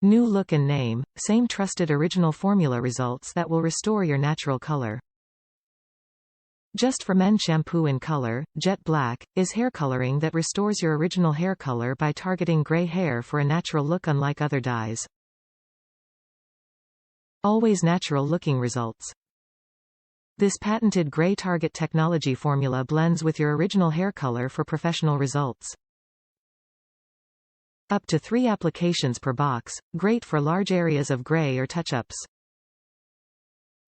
New look and name, same trusted original formula results that will restore your natural color. Just for Men Shampoo-In Color, Jet Black, is hair coloring that restores your original hair color by targeting gray hair for a natural look unlike other dyes. Always natural looking results. This patented gray target technology formula blends with your original hair color for professional results. Up to 3 applications per box, great for large areas of gray or touch-ups.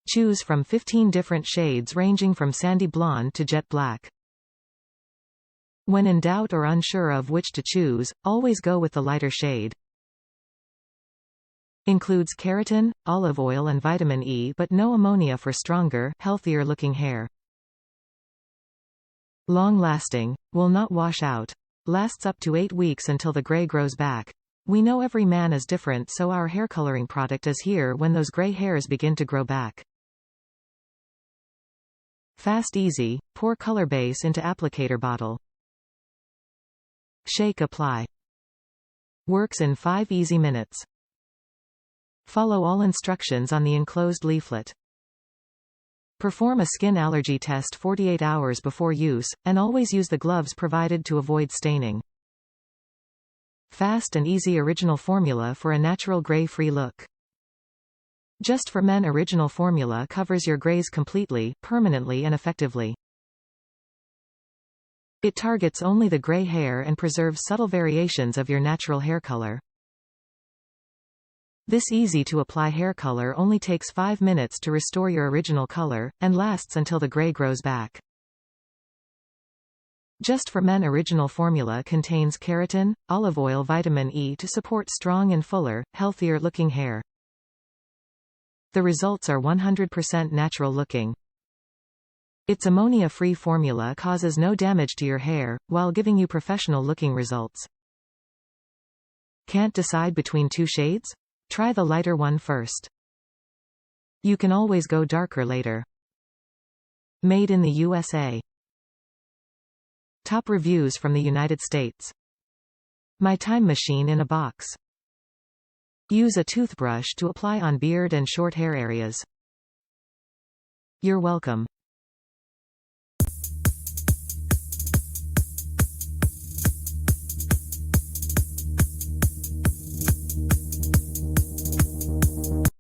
Choose from 15 different shades ranging from sandy blonde to jet black. When in doubt or unsure of which to choose, always go with the lighter shade. Includes keratin, olive oil and vitamin E but no ammonia for stronger, healthier looking hair. Long lasting, will not wash out. Lasts up to 8 weeks until the gray grows back. We know every man is different, so our hair coloring product is here when those gray hairs begin to grow back. Fast easy, pour color base into applicator bottle. Shake apply. Works in 5 easy minutes. Follow all instructions on the enclosed leaflet. Perform a skin allergy test 48 hours before use, and always use the gloves provided to avoid staining. Fast and easy original formula for a natural gray-free look. Just for Men original formula covers your grays completely, permanently and effectively. It targets only the gray hair and preserves subtle variations of your natural hair color. This easy-to-apply hair color only takes 5 minutes to restore your original color, and lasts until the gray grows back. Just for Men original formula contains keratin, olive oil, vitamin E to support strong and fuller, healthier-looking hair. The results are 100% natural looking. Its ammonia-free formula causes no damage to your hair, while giving you professional-looking results. Can't decide between 2 shades? Try the lighter one first. You can always go darker later. Made in the USA. Top reviews from the United States. My time machine in a box. Use a toothbrush to apply on beard and short hair areas. You're welcome.